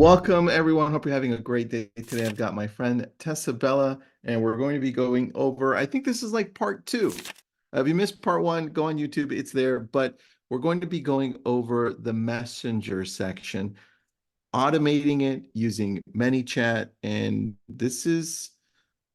Welcome, everyone. Hope you're having a great day today. I've got my friend Tessa Bella, and we're going to be going over, I think this is like part two. If you missed part one, go on YouTube, it's there. But we're going to be going over the messenger section, automating it using ManyChat. And this is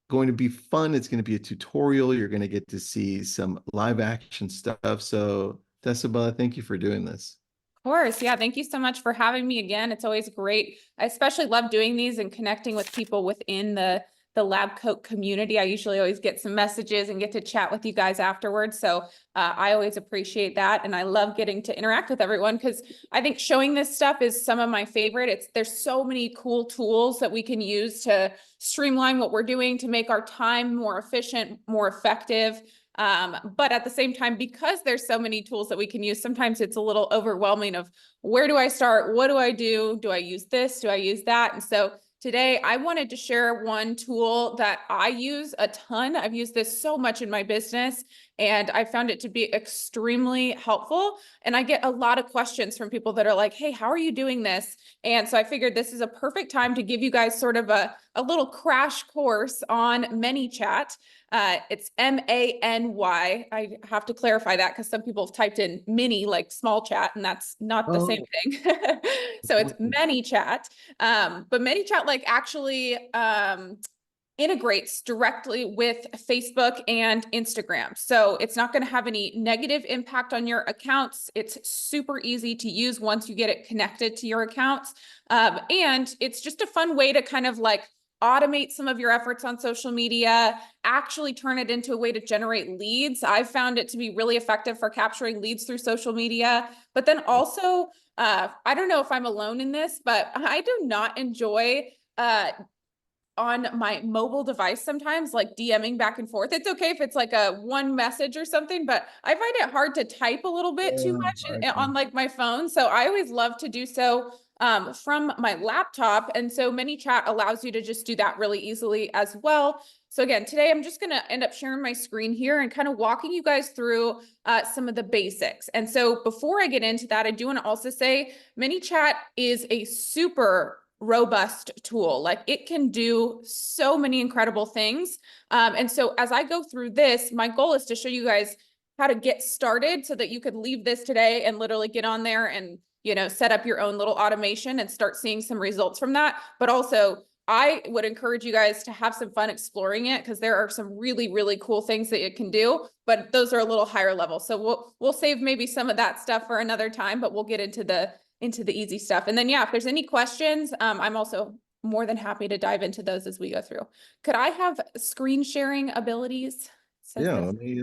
going to be fun. It's going to be a tutorial. You're going to get to see some live action stuff. So, Tessa Bella, thank you for doing this. Of course. Yeah. Thank you so much for having me again. It's always great. I especially love doing these and connecting with people within the lab coat community. I usually always get some messages and get to chat with you guys afterwards. So I always appreciate that. And I love getting to interact with everyone because I think showing this stuff is some of my favorite. There's so many cool tools that we can use to streamline what we're doing to make our time more efficient, more effective. But at the same time, because there's so many tools that we can use, sometimes it's a little overwhelming of where do I start? What do I do? Do I use this? Do I use that? And so today I wanted to share one tool that I use a ton. I've used this so much in my business and I found it to be extremely helpful. And I get a lot of questions from people that are like, hey, how are you doing this? And so I figured this is a perfect time to give you guys sort of a little crash course on ManyChat. It's M-A-N-Y. I have to clarify that because some people have typed in mini like small chat, and that's not the same thing. So it's ManyChat. But ManyChat like actually integrates directly with Facebook and Instagram. So it's not going to have any negative impact on your accounts. It's super easy to use once you get it connected to your accounts. And it's just a fun way to kind of like automate some of your efforts on social media, actually turn it into a way to generate leads. I've found it to be really effective for capturing leads through social media. But then also, I don't know if I'm alone in this, but I do not enjoy on my mobile device sometimes like DMing back and forth. It's okay if it's like a one message or something, but I find it hard to type a little bit too much on like my phone. So I always love to do so from my laptop. And so ManyChat allows you to just do that really easily as well. So again, today I'm just going to end up sharing my screen here and kind of walking you guys through some of the basics. And so before I get into that, I do want to also say ManyChat is a super robust tool. Like it can do so many incredible things. And so as I go through this, my goal is to show you guys how to get started so that you could leave this today and literally get on there and, you know, set up your own little automation and start seeing some results from that. But also I would encourage you guys to have some fun exploring it because there are some really, really cool things that it can do, but those are a little higher level. So we'll save maybe some of that stuff for another time, but we'll get into the easy stuff. And then, yeah, if there's any questions, I'm also more than happy to dive into those as we go through. Could I have screen sharing abilities? Yeah, let me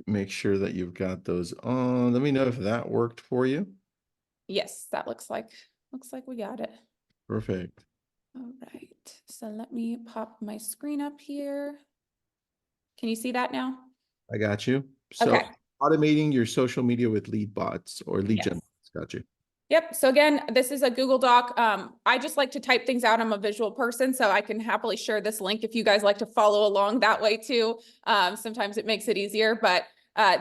make sure that you've got those on. Let me know if that worked for you. Yes, that looks like we got it. Perfect. All right. So let me pop my screen up here. Can you see that now? I got you. So okay. Automating your social media with lead bots or lead gen bots. Got you. Yep. So again, this is a Google Doc. I just like to type things out. I'm a visual person, so I can happily share this link if you guys like to follow along that way too. Sometimes it makes it easier, but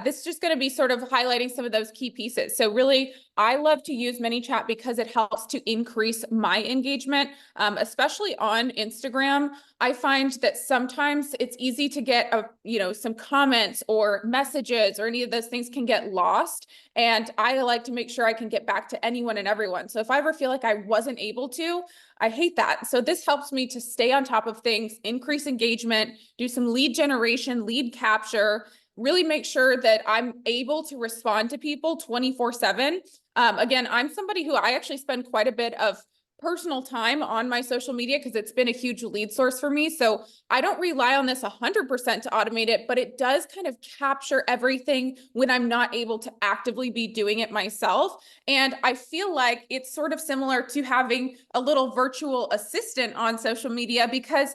this is just going to be sort of highlighting some of those key pieces. So really, I love to use ManyChat because it helps to increase my engagement, especially on Instagram. I find that sometimes it's easy to get some comments or messages or any of those things can get lost. And I like to make sure I can get back to anyone and everyone. So if I ever feel like I wasn't able to, I hate that. So this helps me to stay on top of things, increase engagement, do some lead generation, lead capture, really make sure that I'm able to respond to people 24/7. Again, I'm somebody who I actually spend quite a bit of personal time on my social media because it's been a huge lead source for me. So I don't rely on this 100% to automate it, but it does kind of capture everything when I'm not able to actively be doing it myself. And I feel like it's sort of similar to having a little virtual assistant on social media because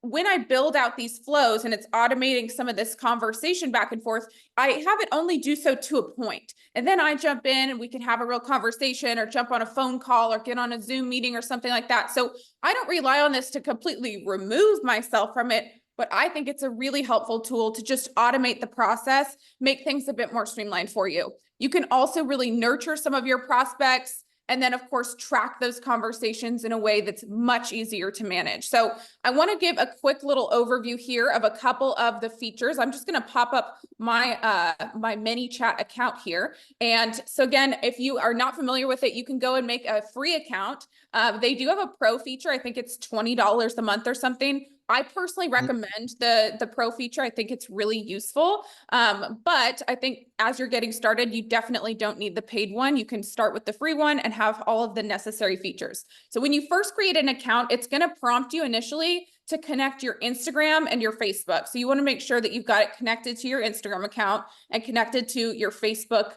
when I build out these flows and it's automating some of this conversation back and forth, I have it only do so to a point. And then I jump in and we can have a real conversation or jump on a phone call or get on a Zoom meeting or something like that. So I don't rely on this to completely remove myself from it, but I think it's a really helpful tool to just automate the process, make things a bit more streamlined for you. You can also really nurture some of your prospects And then of course, track those conversations in a way that's much easier to manage. So I want to give a quick little overview here of a couple of the features. I'm just going to pop up my my ManyChat account here. And so again, if you are not familiar with it, you can go and make a free account. They do have a pro feature. I think it's $20 a month or something. I personally recommend the pro feature. I think it's really useful. But I think as you're getting started, you definitely don't need the paid one. You can start with the free one and have all of the necessary features. So when you first create an account, it's going to prompt you initially to connect your Instagram and your Facebook. So you want to make sure that you've got it connected to your Instagram account and connected to your Facebook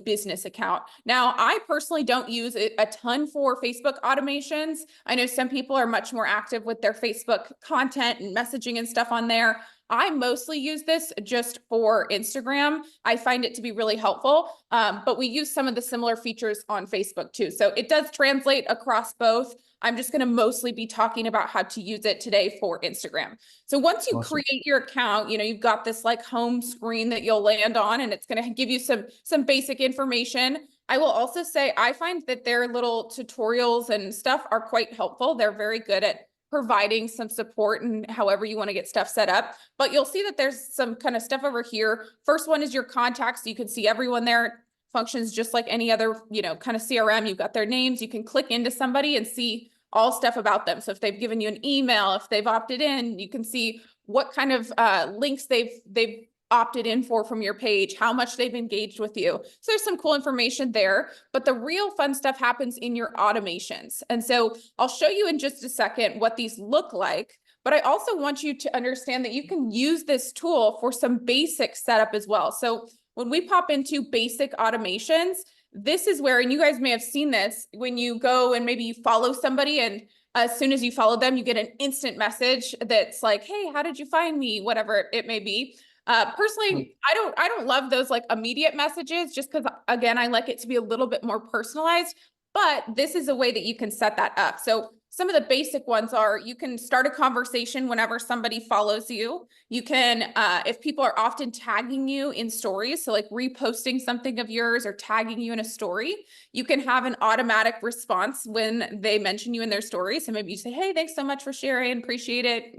business account. Now, I personally don't use it a ton for Facebook automations. I know some people are much more active with their Facebook content and messaging and stuff on there. I mostly use this just for Instagram. I find it to be really helpful, but we use some of the similar features on Facebook too. So it does translate across both. I'm just going to mostly be talking about how to use it today for Instagram. So once you create your account, you've got this like home screen that you'll land on, and it's going to give you some basic information. I will also say I find that their little tutorials and stuff are quite helpful. They're very good at providing some support and however you want to get stuff set up. But you'll see that there's some kind of stuff over here. First one is your contacts. You can see everyone there. Functions just like any other, kind of CRM. You've got their names. You can click into somebody and see all stuff about them. So if they've given you an email, if they've opted in, you can see what kind of links they've opted in for from your page, how much they've engaged with you. So there's some cool information there, but the real fun stuff happens in your automations. And so I'll show you in just a second what these look like, but I also want you to understand that you can use this tool for some basic setup as well. So when we pop into basic automations, this is where, and you guys may have seen this, when you go and maybe you follow somebody, and as soon as you follow them, you get an instant message that's like, hey, how did you find me? Whatever it may be. Personally, I don't love those like immediate messages, just because again, I like it to be a little bit more personalized, but this is a way that you can set that up. So some of the basic ones are, you can start a conversation whenever somebody follows you. You can, if people are often tagging you in stories, so like reposting something of yours or tagging you in a story, you can have an automatic response when they mention you in their story. So maybe you say, hey, thanks so much for sharing, appreciate it,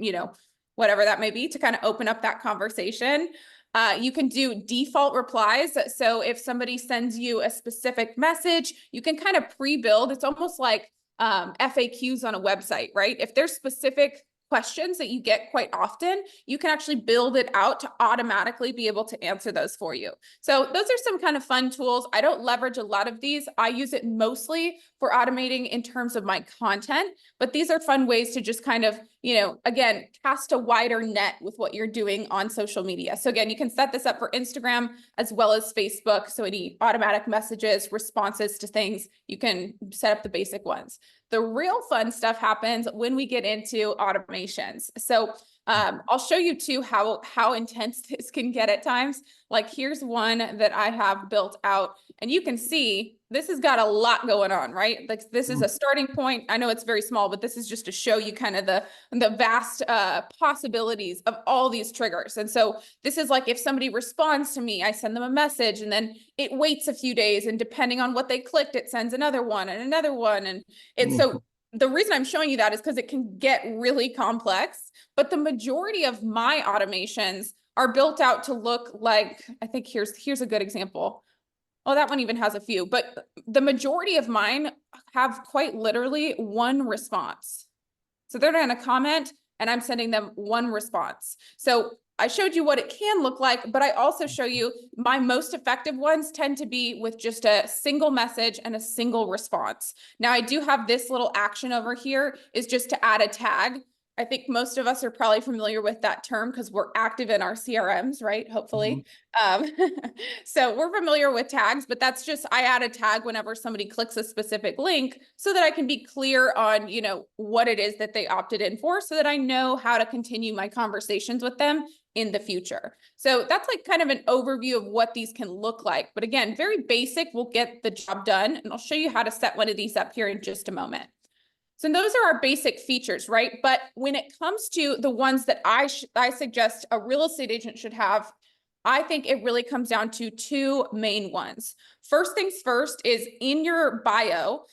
whatever that may be, to kind of open up that conversation. You can do default replies. So if somebody sends you a specific message, you can kind of pre-build. It's almost like FAQs on a website, right? If there's specific questions that you get quite often, you can actually build it out to automatically be able to answer those for you. So those are some kind of fun tools. I don't leverage a lot of these. I use it mostly for automating in terms of my content, but these are fun ways to just kind of, again, cast a wider net with what you're doing on social media. So again, you can set this up for Instagram as well as Facebook. So any automatic messages, responses to things, you can set up the basic ones. The real fun stuff happens when we get into automations. So I'll show you too how intense this can get at times. Like here's one that I have built out, and you can see this has got a lot going on, right? Like this is a starting point. I know it's very small, but this is just to show you kind of the vast possibilities of all these triggers. And so this is like if somebody responds to me, I send them a message, and then it waits a few days, and depending on what they clicked, it sends another one and another one. And it's so the reason I'm showing you that is because it can get really complex, but the majority of my automations are built out to look like, I think here's a good example. Oh, that one even has a few, but the majority of mine have quite literally one response. So they're going to comment and I'm sending them one response. So I showed you what it can look like, but I also show you my most effective ones tend to be with just a single message and a single response. Now I do have this little action over here is just to add a tag. I think most of us are probably familiar with that term because we're active in our CRMs, right? Hopefully. So we're familiar with tags, but that's just, I add a tag whenever somebody clicks a specific link so that I can be clear on, what it is that they opted in for so that I know how to continue my conversations with them in the future. So that's like kind of an overview of what these can look like. But again, very basic, we'll get the job done. And I'll show you how to set one of these up here in just a moment. So those are our basic features, right? But when it comes to the ones that I suggest a real estate agent should have, I think it really comes down to two main ones. First things first is in your bio,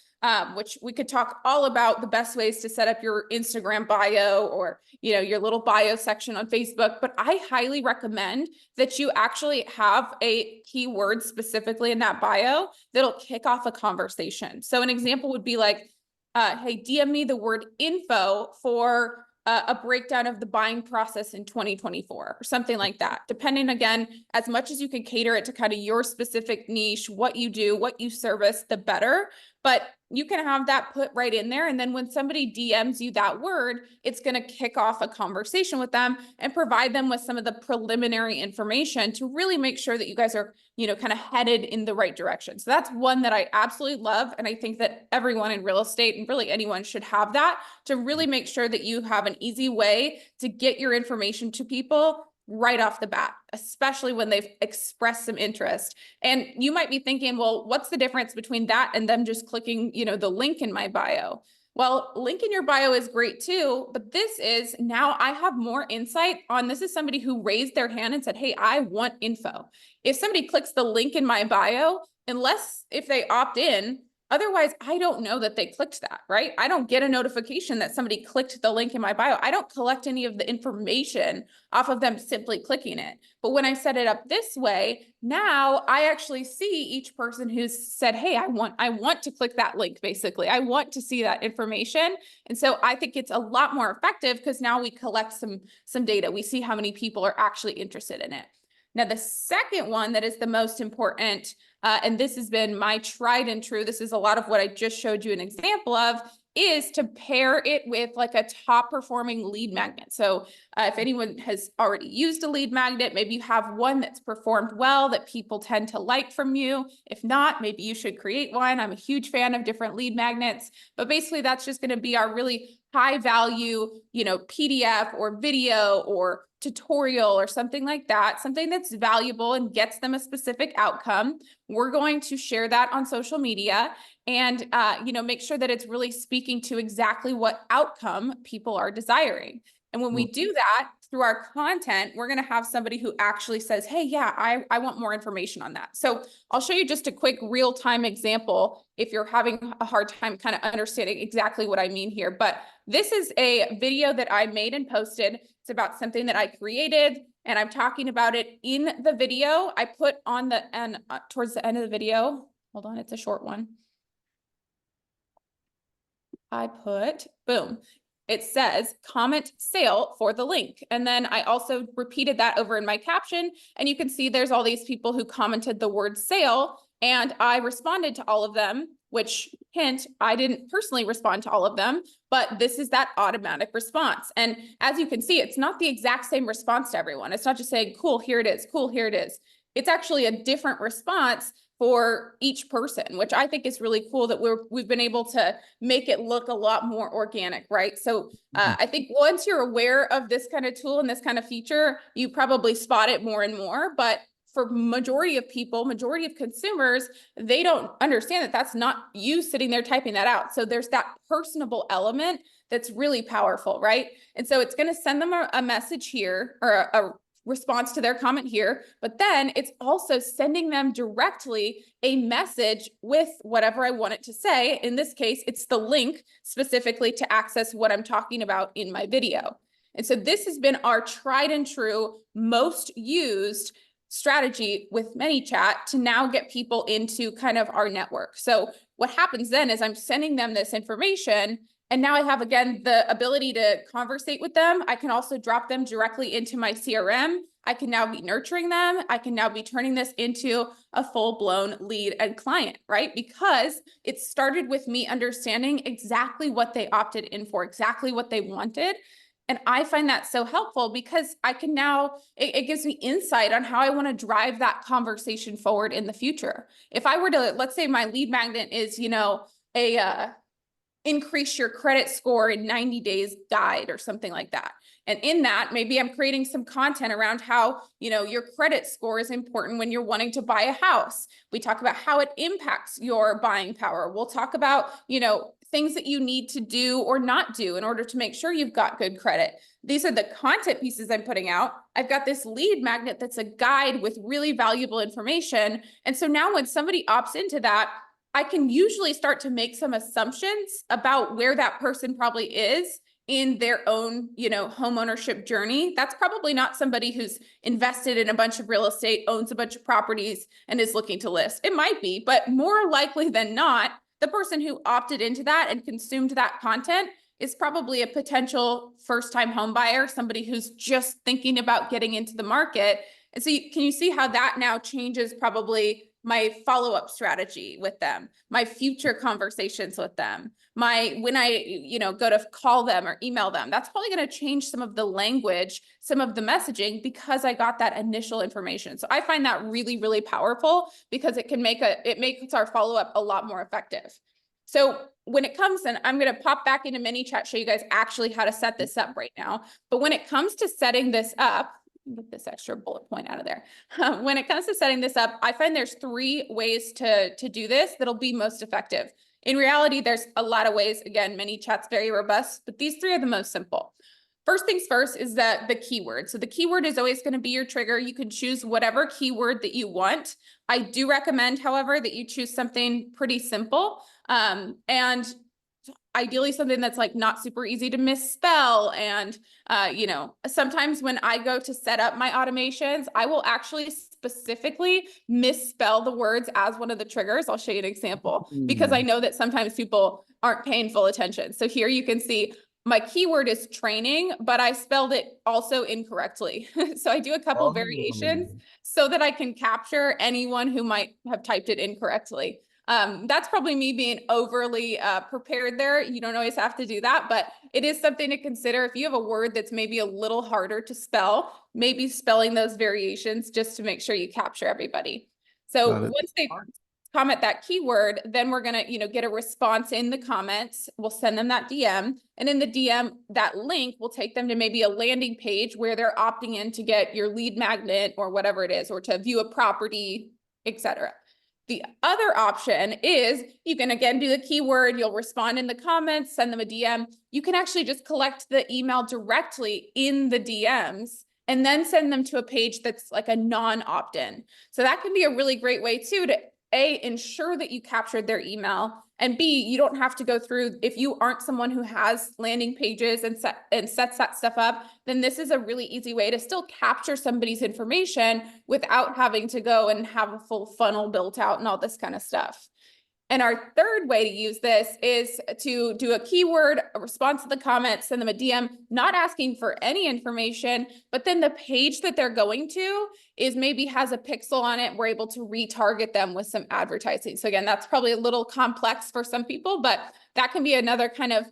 which we could talk all about the best ways to set up your Instagram bio or, your little bio section on Facebook. But I highly recommend that you actually have a keyword specifically in that bio that'll kick off a conversation. So an example would be like, hey, DM me the word info for a breakdown of the buying process in 2024 or something like that. Depending, again, as much as you can cater it to kind of your specific niche, what you do, what you service, the better. But you can have that put right in there. And then when somebody DMs you that word, it's going to kick off a conversation with them and provide them with some of the preliminary information to really make sure that you guys are, kind of headed in the right direction. So that's one that I absolutely love. And I think that everyone in real estate and really anyone should have that to really make sure that you have an easy way to get your information to people right off the bat, especially when they've expressed some interest. And you might be thinking, well, what's the difference between that and them just clicking, the link in my bio? Well, link in your bio is great too, but this is now I have more insight on this is somebody who raised their hand and said, hey, I want info. If somebody clicks the link in my bio, unless if they opt in, otherwise, I don't know that they clicked that, right? I don't get a notification that somebody clicked the link in my bio. I don't collect any of the information off of them simply clicking it. But when I set it up this way, now I actually see each person who's said, hey, I want to click that link, basically. I want to see that information. And so I think it's a lot more effective because now we collect some data. We see how many people are actually interested in it. Now, the second one that is the most important, and this has been my tried and true, this is a lot of what I just showed you an example of, is to pair it with like a top performing lead magnet. So if anyone has already used a lead magnet, maybe you have one that's performed well that people tend to like from you. If not, maybe you should create one. I'm a huge fan of different lead magnets, but basically that's just going to be our really high value, PDF or video or tutorial or something like that, something that's valuable and gets them a specific outcome. We're going to share that on social media and, make sure that it's really speaking to exactly what outcome people are desiring. And when we do that through our content, we're going to have somebody who actually says, hey, yeah, I want more information on that. So I'll show you just a quick real-time example if you're having a hard time kind of understanding exactly what I mean here. But this is a video that I made and posted. It's about something that I created and I'm talking about it in the video. I put on the end towards the end of the video. Hold on, it's a short one. I put, boom, it says comment sale for the link. And then I also repeated that over in my caption. And you can see there's all these people who commented the word sale. And I responded to all of them, which hint, I didn't personally respond to all of them, but this is that automatic response. And as you can see, it's not the exact same response to everyone. It's not just saying, cool, here it is, cool, here it is. It's actually a different response for each person, which I think is really cool that we've been able to make it look a lot more organic, right? So I think once you're aware of this kind of tool and this kind of feature, you probably spot it more and more. But for majority of people, majority of consumers, they don't understand that that's not you sitting there typing that out. So there's that personable element that's really powerful, right? And so it's going to send them a message here or a response to their comment here, but then it's also sending them directly a message with whatever I want it to say. In this case, it's the link specifically to access what I'm talking about in my video. And so this has been our tried and true, most used strategy with ManyChat to now get people into kind of our network. So what happens then is I'm sending them this information. And now I have, again, the ability to conversate with them. I can also drop them directly into my CRM. I can now be nurturing them. I can now be turning this into a full-blown lead and client, right? Because it started with me understanding exactly what they opted in for, exactly what they wanted. And I find that so helpful because I can now, it gives me insight on how I want to drive that conversation forward in the future. If I were to, let's say my lead magnet is, increase your credit score in 90 days guide or something like that. And in that, maybe I'm creating some content around how, your credit score is important when you're wanting to buy a house. We talk about how it impacts your buying power. We'll talk about, things that you need to do or not do in order to make sure you've got good credit. These are the content pieces I'm putting out. I've got this lead magnet that's a guide with really valuable information. And so now when somebody opts into that, I can usually start to make some assumptions about where that person probably is in their own, home ownership journey. That's probably not somebody who's invested in a bunch of real estate, owns a bunch of properties, and is looking to list. It might be, but more likely than not, the person who opted into that and consumed that content is probably a potential first-time home buyer, somebody who's just thinking about getting into the market. And so can you see how that now changes probably my follow-up strategy with them, my future conversations with them, when I, go to call them or email them? That's probably going to change some of the language, some of the messaging, because I got that initial information. So I find that really, really powerful, because it makes our follow-up a lot more effective. So when it comes, and I'm going to pop back into ManyChat, show you guys actually how to set this up right now. But when it comes to setting this up, get this extra bullet point out of there. When it comes to setting this up, I find there's 3 ways to do this that'll be most effective. In reality, there's a lot of ways. Again, ManyChat's very robust, but these 3 are the most simple. First things first is the keyword. So the keyword is always going to be your trigger. You can choose whatever keyword that you want. I do recommend, however, that you choose something pretty simple, and ideally something that's like not super easy to misspell. And, sometimes when I go to set up my automations, I will actually specifically misspell the words as one of the triggers. I'll show you an example, because I know that sometimes people aren't paying full attention. So here you can see my keyword is training, but I spelled it also incorrectly. So I do a couple variations so that I can capture anyone who might have typed it incorrectly. That's probably me being overly prepared there. You don't always have to do that, but it is something to consider. If you have a word that's maybe a little harder to spell, maybe spelling those variations just to make sure you capture everybody. So once they comment that keyword, then we're going to, get a response in the comments. We'll send them that DM, and in the DM, that link will take them to maybe a landing page where they're opting in to get your lead magnet or whatever it is, or to view a property, etc. The other option is you can, again, do the keyword. You'll respond in the comments, send them a DM. You can actually just collect the email directly in the DMs and then send them to a page that's like a non-opt-in. So that can be a really great way too to A, ensure that you captured their email, and B, you don't have to go through, if you aren't someone who has landing pages and sets that stuff up, then this is a really easy way to still capture somebody's information without having to go and have a full funnel built out and all this kind of stuff. And our third way to use this is to do a keyword, a response to the comments, send them a DM, not asking for any information, but then the page that they're going to is maybe has a pixel on it. We're able to retarget them with some advertising. So again, that's probably a little complex for some people, but that can be another kind of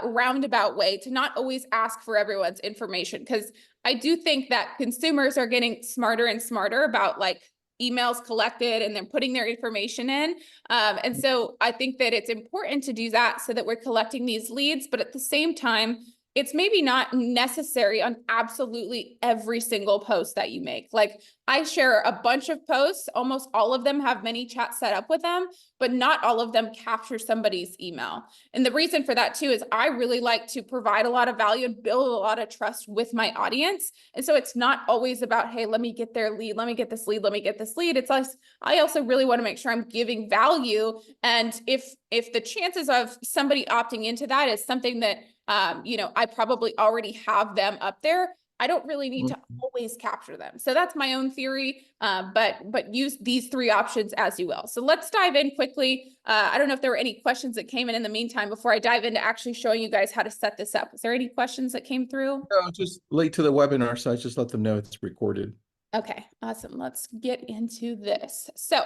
roundabout way to not always ask for everyone's information. Because I do think that consumers are getting smarter and smarter about like emails collected and then putting their information in. And so I think that it's important to do that so that we're collecting these leads, but at the same time, it's maybe not necessary on absolutely every single post that you make. Like I share a bunch of posts, almost all of them have ManyChat set up with them, but not all of them capture somebody's email. And the reason for that too is I really like to provide a lot of value and build a lot of trust with my audience. And so it's not always about, hey, let me get their lead, let me get this lead, let me get this lead. It's like, I also really want to make sure I'm giving value. And if the chances of somebody opting into that is something that I probably already have them up there, I don't really need to always capture them. So that's my own theory, but use these 3 options as you will. So let's dive in quickly. I don't know if there were any questions that came in the meantime before I dive into actually showing you guys how to set this up. Is there any questions that came through? No, just late to the webinar, so I just let them know it's recorded. Okay, awesome. Let's get into this. So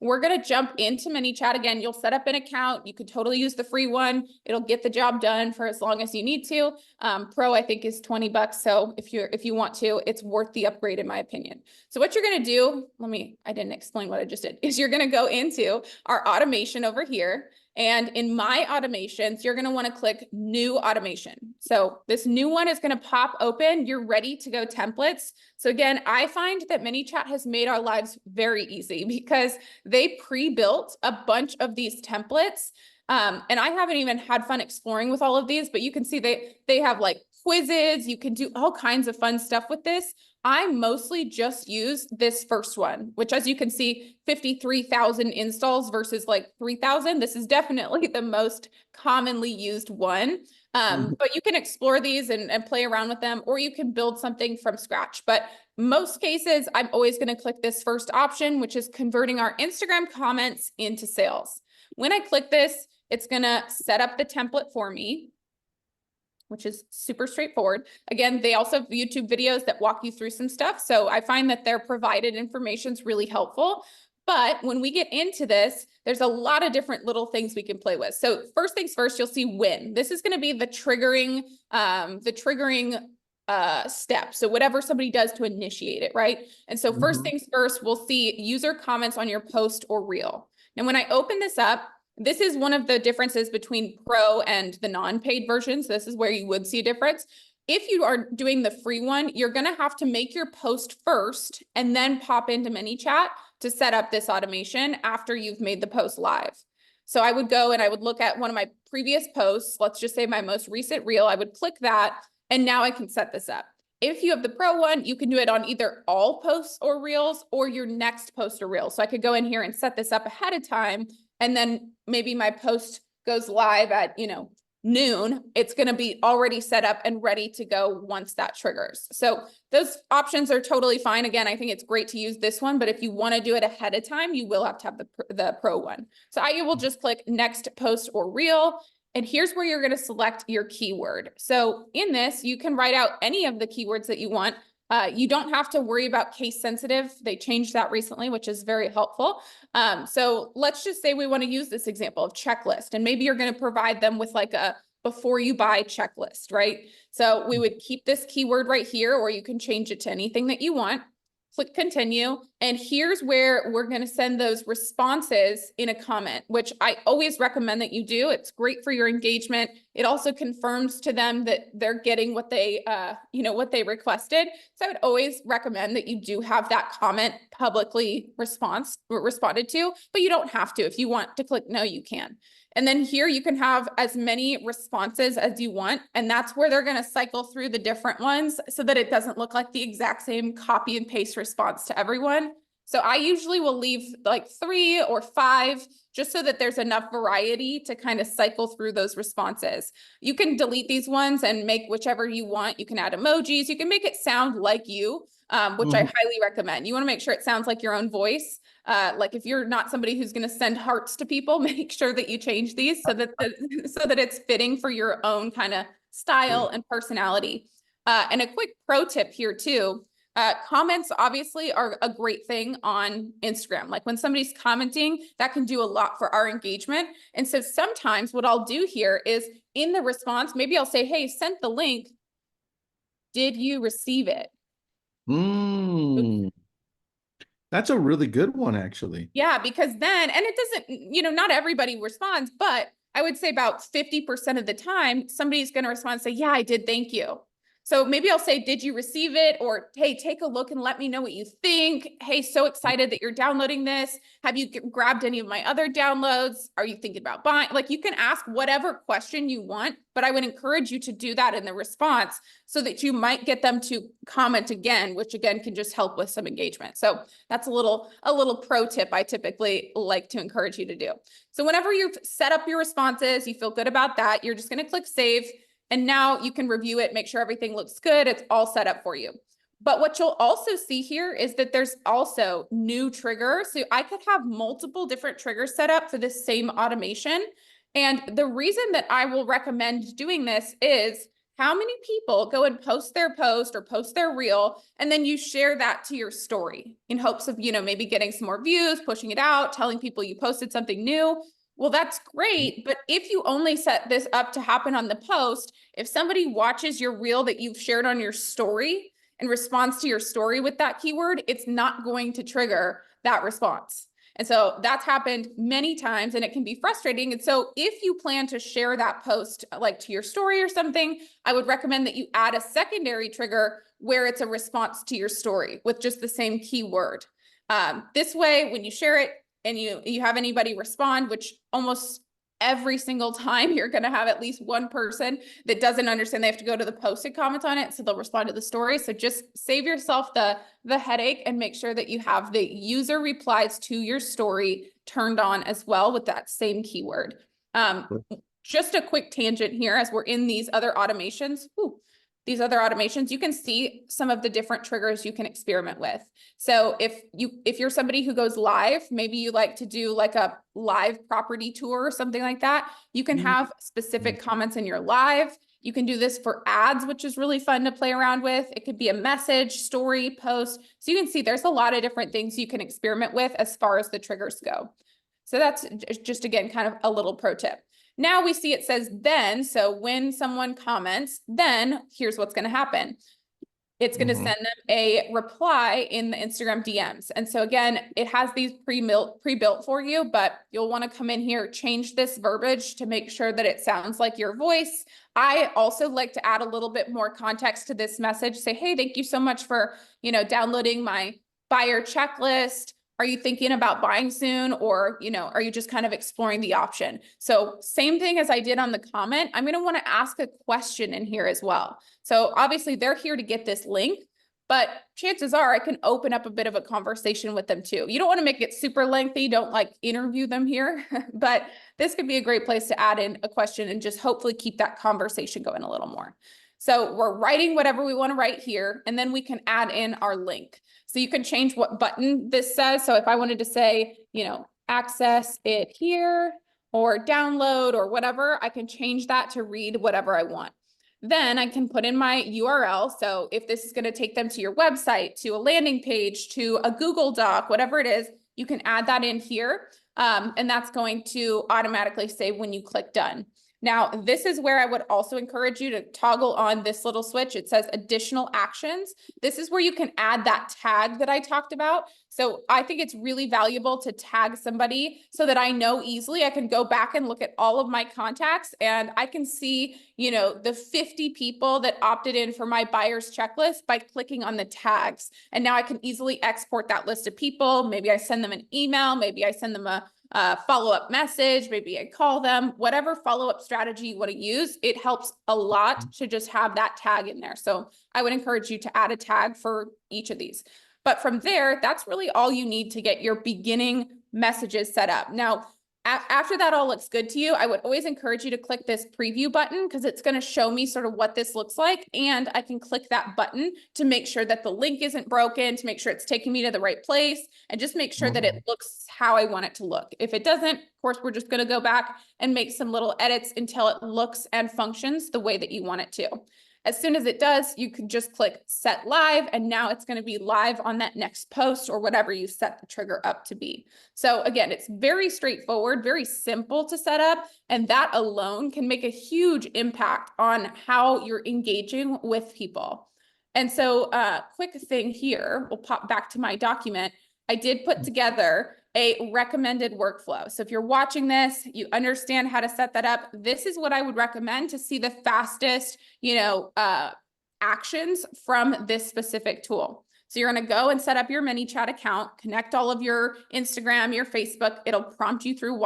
we're going to jump into ManyChat again. You'll set up an account. You could totally use the free one. It'll get the job done for as long as you need to. Pro, I think, is $20. So if you want to, it's worth the upgrade, in my opinion. So what you're going to do, I didn't explain what I just did, is you're going to go into our automation over here. And in my automations, you're going to want to click new automation. So this new one is going to pop open. You're ready to go templates. So again, I find that ManyChat has made our lives very easy because they pre-built a bunch of these templates And I haven't even had fun exploring with all of these, but you can see they have like quizzes. You can do all kinds of fun stuff with this. I mostly just use this first one, which, as you can see, 53,000 installs versus like 3,000. This is definitely the most commonly used one. But you can explore these and play around with them, or you can build something from scratch. But most cases, I'm always going to click this first option, which is converting our Instagram comments into sales. When I click this, it's going to set up the template for me, which is super straightforward. Again, they also have YouTube videos that walk you through some stuff. So I find that their provided information is really helpful. But when we get into this, there's a lot of different little things we can play with. So first things first, you'll see when. This is going to be the triggering step. So whatever somebody does to initiate it, right? And so first things first, we'll see user comments on your post or reel. And when I open this up, this is one of the differences between Pro and the non-paid versions. This is where you would see a difference. If you are doing the free one, you're going to have to make your post first and then pop into ManyChat to set up this automation after you've made the post live. So I would go and I would look at one of my previous posts. Let's just say my most recent reel. I would click that, and now I can set this up. If you have the Pro one, you can do it on either all posts or reels or your next post or reel. So I could go in here and set this up ahead of time, and then maybe my post goes live at, noon. It's going to be already set up and ready to go once that triggers. So those options are totally fine. Again, I think it's great to use this one, but if you want to do it ahead of time, you will have to have the Pro one. So I will just click next post or reel. And here's where you're going to select your keyword. So in this, you can write out any of the keywords that you want. You don't have to worry about case sensitive. They changed that recently, which is very helpful. So let's just say we want to use this example of checklist, and maybe you're going to provide them with like a before you buy checklist, right? So we would keep this keyword right here, or you can change it to anything that you want. Click continue. And here's where we're going to send those responses in a comment, which I always recommend that you do. It's great for your engagement. It also confirms to them that they're getting what they, what they requested. So I would always recommend that you do have that comment publicly responded to, but you don't have to. If you want to click no, you can. And then here you can have as many responses as you want. And that's where they're going to cycle through the different ones so that it doesn't look like the exact same copy and paste response to everyone. So I usually will leave like 3 or 5 just so that there's enough variety to kind of cycle through those responses. You can delete these ones and make whichever you want. You can add emojis. You can make it sound like you, which I highly recommend. You want to make sure it sounds like your own voice. Like if you're not somebody who's going to send hearts to people, make sure that you change these so that it's fitting for your own kind of style and personality. And a quick pro tip here too. Comments obviously are a great thing on Instagram. Like when somebody's commenting, that can do a lot for our engagement. And so sometimes what I'll do here is in the response, maybe I'll say, hey, sent the link. Did you receive it? That's a really good one, actually. Yeah, because then, and it doesn't, not everybody responds, but I would say about 50% of the time, somebody's going to respond and say, yeah, I did. Thank you. So maybe I'll say, did you receive it? Or, hey, take a look and let me know what you think. Hey, so excited that you're downloading this. Have you grabbed any of my other downloads? Are you thinking about buying? Like you can ask whatever question you want, but I would encourage you to do that in the response so that you might get them to comment again, which again can just help with some engagement. So that's a little pro tip I typically like to encourage you to do. So whenever you've set up your responses, you feel good about that, you're just going to click save. And now you can review it, make sure everything looks good. It's all set up for you. But what you'll also see here is that there's also new triggers. So I could have multiple different triggers set up for this same automation. And the reason that I will recommend doing this is how many people go and post their post or post their reel, and then you share that to your story in hopes of, maybe getting some more views, pushing it out, telling people you posted something new. Well, that's great. But if you only set this up to happen on the post, if somebody watches your reel that you've shared on your story and responds to your story with that keyword, it's not going to trigger that response. And so that's happened many times and it can be frustrating. And so if you plan to share that post like to your story or something, I would recommend that you add a secondary trigger where it's a response to your story with just the same keyword. This way, when you share it, and you have anybody respond, which almost every single time you're going to have at least one person that doesn't understand. They have to go to the posted comments on it, so they'll respond to the story. So just save yourself the headache and make sure that you have the user replies to your story turned on as well with that same keyword. Just a quick tangent here as we're in these other automations. You can see some of the different triggers you can experiment with. So if you're somebody who goes live, maybe you like to do like a live property tour or something like that, you can have specific comments in your live. You can do this for ads, which is really fun to play around with. It could be a message, story, post. So you can see there's a lot of different things you can experiment with as far as the triggers go. So that's just, again, kind of a little pro tip. Now we see it says then, so when someone comments, then here's what's going to happen. It's going to send them a reply in the Instagram DMs. And so again, it has these pre-built for you, but you'll want to come in here, change this verbiage to make sure that it sounds like your voice. I also like to add a little bit more context to this message. Say, hey, thank you so much for, downloading my buyer checklist. Are you thinking about buying soon? Or, are you just kind of exploring the option? So same thing as I did on the comment, I'm going to want to ask a question in here as well. So obviously they're here to get this link, but chances are I can open up a bit of a conversation with them too. You don't want to make it super lengthy. Don't like interview them here, but this could be a great place to add in a question and just hopefully keep that conversation going a little more. So we're writing whatever we want to write here, and then we can add in our link. So you can change what button this says. So if I wanted to say, access it here or download or whatever, I can change that to read whatever I want. Then I can put in my URL. So if this is going to take them to your website, to a landing page, to a Google Doc, whatever it is, you can add that in here. And that's going to automatically save when you click done. Now, this is where I would also encourage you to toggle on this little switch. It says additional actions. This is where you can add that tag that I talked about. So I think it's really valuable to tag somebody so that I know easily. I can go back and look at all of my contacts and I can see, the 50 people that opted in for my buyer's checklist by clicking on the tags. And now I can easily export that list of people. Maybe I send them an email. Maybe I send them a follow-up message, maybe I call them, whatever follow-up strategy you want to use, it helps a lot to just have that tag in there. So I would encourage you to add a tag for each of these. But from there, that's really all you need to get your beginning messages set up. Now, after that all looks good to you, I would always encourage you to click this preview button because it's going to show me sort of what this looks like. And I can click that button to make sure that the link isn't broken, to make sure it's taking me to the right place, and just make sure that it looks how I want it to look. If it doesn't, of course, we're just going to go back and make some little edits until it looks and functions the way that you want it to. As soon as it does, you can just click set live, and now it's going to be live on that next post or whatever you set the trigger up to be. So again, it's very straightforward, very simple to set up, and that alone can make a huge impact on how you're engaging with people. And so quick thing here, we'll pop back to my document. I did put together a recommended workflow. So if you're watching this, you understand how to set that up. This is what I would recommend to see the fastest, actions from this specific tool. So you're going to go and set up your ManyChat account, connect all of your Instagram, your Facebook. It'll prompt you through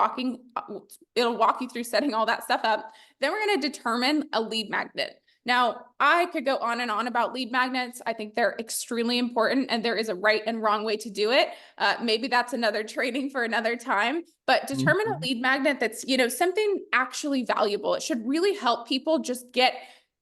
it'll walk you through setting all that stuff up. Then we're going to determine a lead magnet. Now, I could go on and on about lead magnets. I think they're extremely important and there is a right and wrong way to do it. Maybe that's another training for another time, but determine a lead magnet that's, something actually valuable. It should really help people just get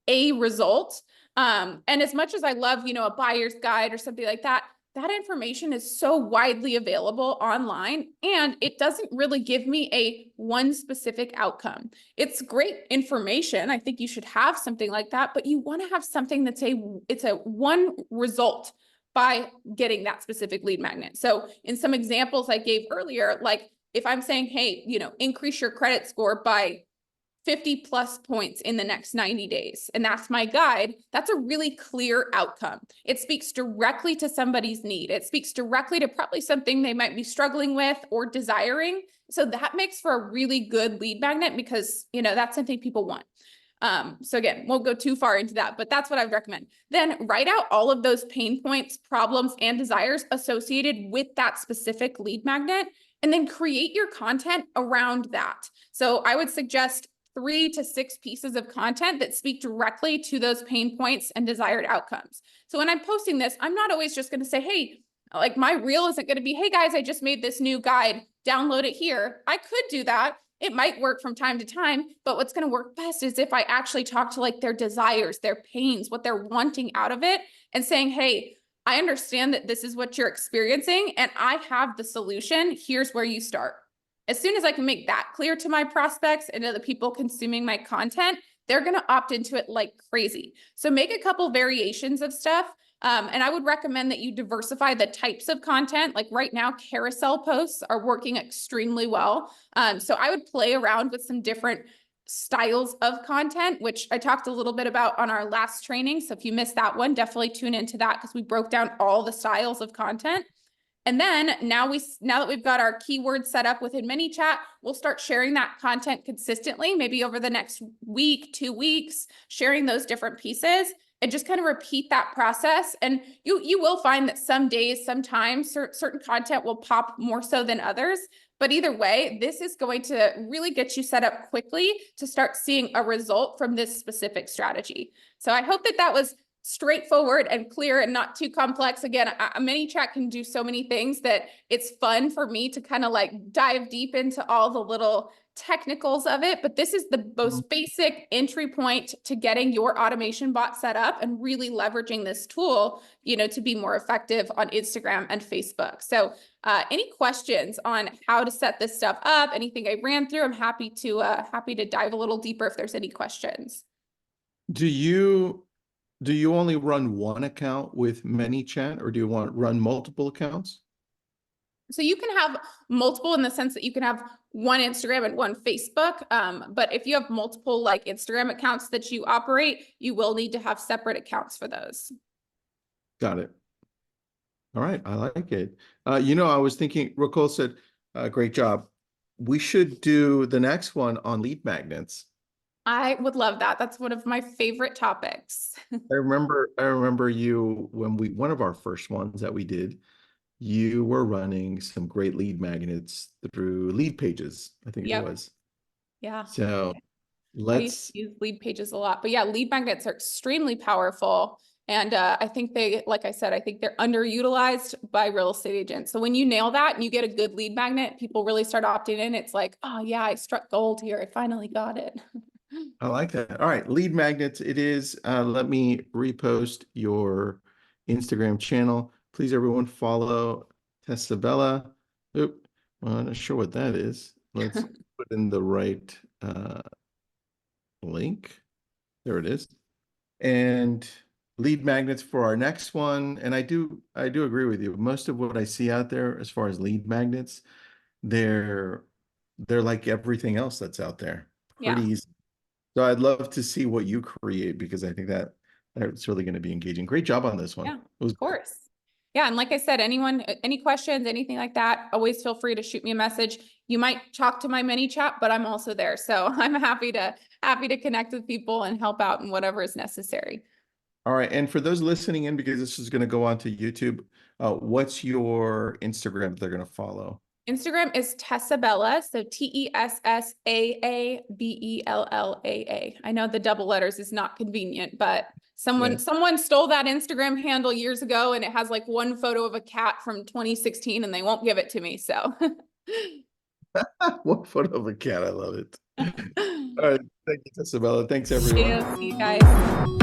a result. And as much as I love, a buyer's guide or something like that, that information is so widely available online and it doesn't really give me one specific outcome. It's great information. I think you should have something like that, but you want to have something that's it's a one result by getting that specific lead magnet. So in some examples I gave earlier, like if I'm saying, hey, increase your credit score by 50 plus points in the next 90 days. And that's my guide. That's a really clear outcome. It speaks directly to somebody's need. It speaks directly to probably something they might be struggling with or desiring. So that makes for a really good lead magnet because, that's something people want. So again, won't go too far into that, but that's what I would recommend. Then write out all of those pain points, problems, and desires associated with that specific lead magnet and then create your content around that. So I would suggest 3 to 6 pieces of content that speak directly to those pain points and desired outcomes. So when I'm posting this, I'm not always just going to say, hey, like my reel isn't going to be, hey guys, I just made this new guide, download it here. I could do that. It might work from time to time, but what's going to work best is if I actually talk to like their desires, their pains, what they're wanting out of it, and saying, hey, I understand that this is what you're experiencing and I have the solution. Here's where you start. As soon as I can make that clear to my prospects and to the people consuming my content, they're going to opt into it like crazy. So make a couple variations of stuff. And I would recommend that you diversify the types of content. Like right now, carousel posts are working extremely well. So I would play around with some different styles of content, which I talked a little bit about on our last training. So if you missed that one, definitely tune into that because we broke down all the styles of content. And then now that we've got our keywords set up within ManyChat, we'll start sharing that content consistently, maybe over the next week, 2 weeks, sharing those different pieces and just kind of repeat that process. And you will find that some days, sometimes certain content will pop more so than others. But either way, this is going to really get you set up quickly to start seeing a result from this specific strategy. So I hope that that was straightforward and clear and not too complex. Again, a ManyChat can do so many things that it's fun for me to kind of like dive deep into all the little technicals of it. But this is the most basic entry point to getting your automation bot set up and really leveraging this tool, to be more effective on Instagram and Facebook. So any questions on how to set this stuff up, anything I ran through, I'm happy to dive a little deeper if there's any questions. Do you only run one account with ManyChat, or do you want to run multiple accounts? So you can have multiple in the sense that you can have one Instagram and one Facebook. But if you have multiple like Instagram accounts that you operate, you will need to have separate accounts for those. Got it. All right. I like it. I was thinking, Raquel said, great job. We should do the next one on lead magnets. I would love that. That's one of my favorite topics. I remember you when one of our first ones that we did, you were running some great lead magnets through Lead Pages, I think it was. Yeah. So I used to use lead pages a lot, but yeah, lead magnets are extremely powerful. And I think like I said, I think they're underutilized by real estate agents. So when you nail that and you get a good lead magnet, people really start opting in. It's like, oh yeah, I struck gold here. I finally got it. I like that. All right, lead magnets it is. Let me repost your Instagram channel. Please, everyone, follow Tessabella. Oop, well, I'm not sure what that is. Let's put in the right link. There it is. And lead magnets for our next one. And I do agree with you. Most of what I see out there as far as lead magnets, they're like everything else that's out there. Pretty easy. So I'd love to see what you create because I think that's really going to be engaging. Great job on this one. Yeah, of course. Yeah, and like I said, anyone, any questions, anything like that, always feel free to shoot me a message. You might talk to my ManyChat, but I'm also there. So I'm happy to connect with people and help out in whatever is necessary. All right. And for those listening in, because this is going to go on to YouTube, what's your Instagram they're going to follow? Instagram is Tessabella, so TESSAABELLAA. I know the double letters is not convenient, but someone stole that Instagram handle years ago, and it has like one photo of a cat from 2016, and they won't give it to me. So, one photo of a cat, I love it. All right, thank you, Tessabella. Thanks, everyone. See you guys.